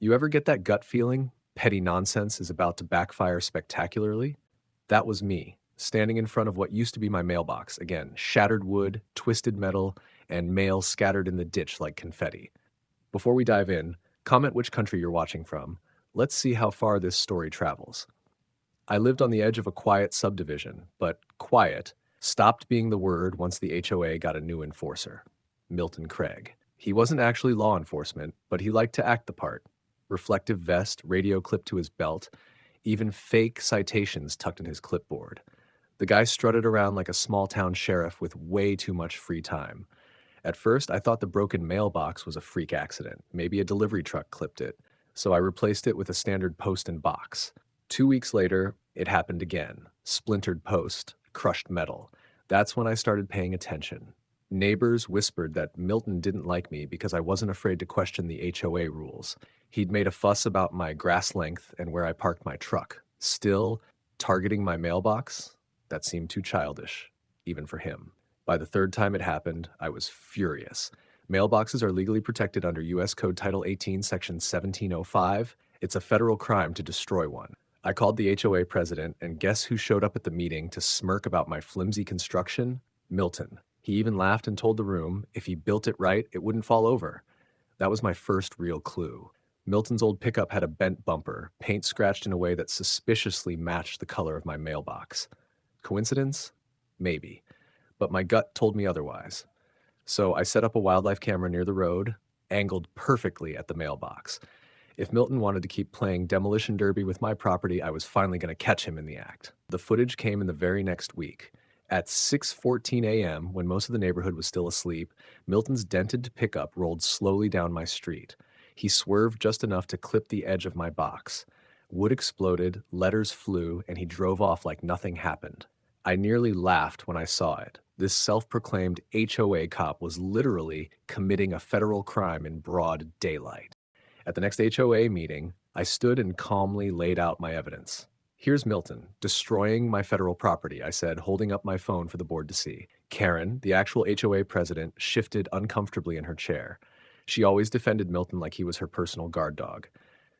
You ever get that gut feeling? Petty nonsense is about to backfire spectacularly? That was me, standing in front of what used to be my mailbox. Again, shattered wood, twisted metal, and mail scattered in the ditch like confetti. Before we dive in, comment which country you're watching from. Let's see how far this story travels. I lived on the edge of a quiet subdivision, but quiet stopped being the word once the HOA got a new enforcer, Milton Craig. He wasn't actually law enforcement, but he liked to act the part. Reflective vest, radio clipped to his belt, even fake citations tucked in his clipboard. The guy strutted around like a small town sheriff with way too much free time. At first, I thought the broken mailbox was a freak accident. Maybe a delivery truck clipped it. So I replaced it with a standard post and box. 2 weeks later, it happened again. Splintered post, crushed metal. That's when I started paying attention. Neighbors whispered that Milton didn't like me because I wasn't afraid to question the HOA rules. He'd made a fuss about my grass length and where I parked my truck. Still, targeting my mailbox? That seemed too childish, even for him. By the third time it happened, I was furious. Mailboxes are legally protected under U.S. Code Title 18, Section 1705. It's a federal crime to destroy one. I called the HOA president, and guess who showed up at the meeting to smirk about my flimsy construction? Milton. He even laughed and told the room if he built it right, it wouldn't fall over. That was my first real clue. Milton's old pickup had a bent bumper, paint scratched in a way that suspiciously matched the color of my mailbox. Coincidence? Maybe. But my gut told me otherwise. So I set up a wildlife camera near the road, angled perfectly at the mailbox. If Milton wanted to keep playing demolition derby with my property, I was finally going to catch him in the act. The footage came in the very next week. At 6:14 a.m., when most of the neighborhood was still asleep, Milton's dented pickup rolled slowly down my street. He swerved just enough to clip the edge of my box. Wood exploded, letters flew, and he drove off like nothing happened. I nearly laughed when I saw it. This self-proclaimed HOA cop was literally committing a federal crime in broad daylight. At the next HOA meeting, I stood and calmly laid out my evidence. Here's Milton, destroying my federal property, I said, holding up my phone for the board to see. Karen, the actual HOA president, shifted uncomfortably in her chair. She always defended Milton like he was her personal guard dog.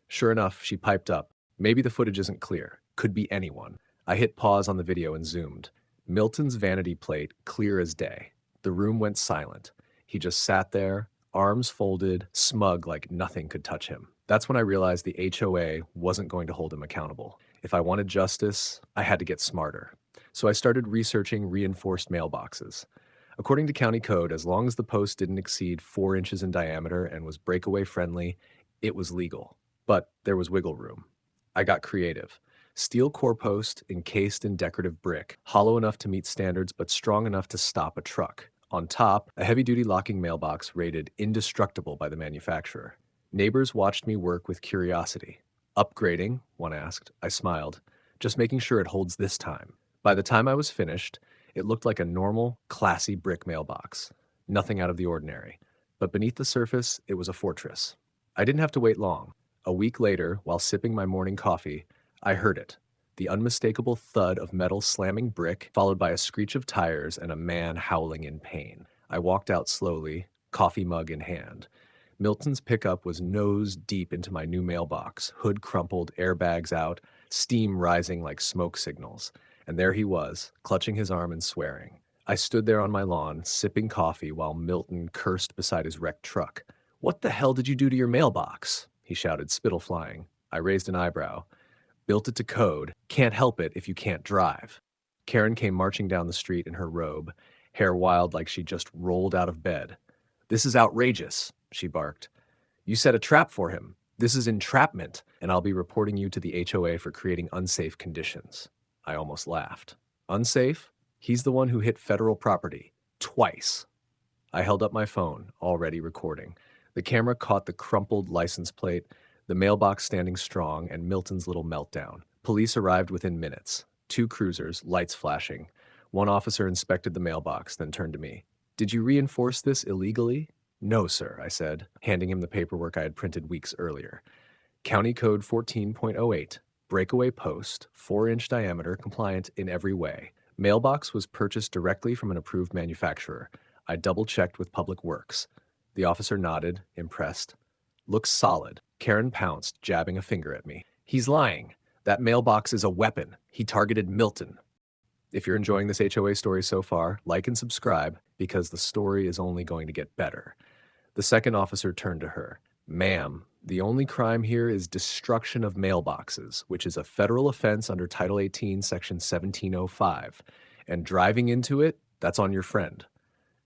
Sure enough, she piped up. Maybe the footage isn't clear. Could be anyone. I hit pause on the video and zoomed. Milton's vanity plate, clear as day. The room went silent. He just sat there, arms folded, smug like nothing could touch him. That's when I realized the HOA wasn't going to hold him accountable. If I wanted justice, I had to get smarter. So I started researching reinforced mailboxes. According to county code, as long as the post didn't exceed 4 inches in diameter and was breakaway friendly, it was legal. But there was wiggle room. I got creative. Steel core post encased in decorative brick, hollow enough to meet standards but strong enough to stop a truck. On top, a heavy-duty locking mailbox rated indestructible by the manufacturer. Neighbors watched me work with curiosity. Upgrading, one asked. I smiled. Just making sure it holds this time. By the time I was finished, it looked like a normal, classy brick mailbox. Nothing out of the ordinary. But beneath the surface, it was a fortress. I didn't have to wait long. A week later, while sipping my morning coffee, I heard it. The unmistakable thud of metal slamming brick, followed by a screech of tires and a man howling in pain. I walked out slowly, coffee mug in hand. Milton's pickup was nose deep into my new mailbox, hood crumpled, airbags out, steam rising like smoke signals. And there he was, clutching his arm and swearing. I stood there on my lawn, sipping coffee while Milton cursed beside his wrecked truck. "What the hell did you do to your mailbox?" he shouted, spittle flying. I raised an eyebrow. "Built it to code. Can't help it if you can't drive." Karen came marching down the street in her robe, hair wild like she just rolled out of bed. "This is outrageous," she barked. "You set a trap for him. This is entrapment, and I'll be reporting you to the HOA for creating unsafe conditions." I almost laughed. Unsafe? He's the one who hit federal property. Twice. I held up my phone, already recording. The camera caught the crumpled license plate, the mailbox standing strong, and Milton's little meltdown. Police arrived within minutes. 2 cruisers, lights flashing. One officer inspected the mailbox, then turned to me. "Did you reinforce this illegally?" "No, sir," I said, handing him the paperwork I had printed weeks earlier. County Code 14.08, breakaway post, 4-inch diameter, compliant in every way. Mailbox was purchased directly from an approved manufacturer. I double-checked with Public Works. The officer nodded, impressed. Looks solid. Karen pounced, jabbing a finger at me. He's lying. That mailbox is a weapon. He targeted Milton. If you're enjoying this HOA story so far, like and subscribe because the story is only going to get better. The second officer turned to her. Ma'am, the only crime here is destruction of mailboxes, which is a federal offense under Title 18, Section 1705. And driving into it, that's on your friend.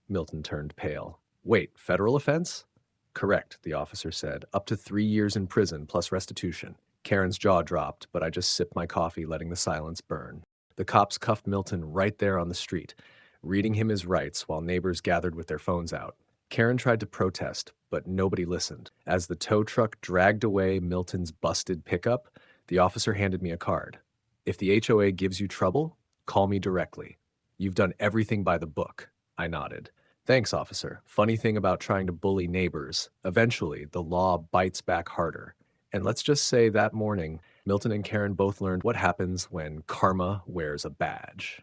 Milton turned pale. Wait, federal offense? Correct, the officer said. Up to 3 years in prison plus restitution. Karen's jaw dropped, but I just sipped my coffee, letting the silence burn. The cops cuffed Milton right there on the street, reading him his rights while neighbors gathered with their phones out. Karen tried to protest, but nobody listened. As the tow truck dragged away Milton's busted pickup, the officer handed me a card. If the HOA gives you trouble, call me directly. You've done everything by the book. I nodded. Thanks, officer. Funny thing about trying to bully neighbors, eventually the law bites back harder. And let's just say that morning, Milton and Karen both learned what happens when karma wears a badge.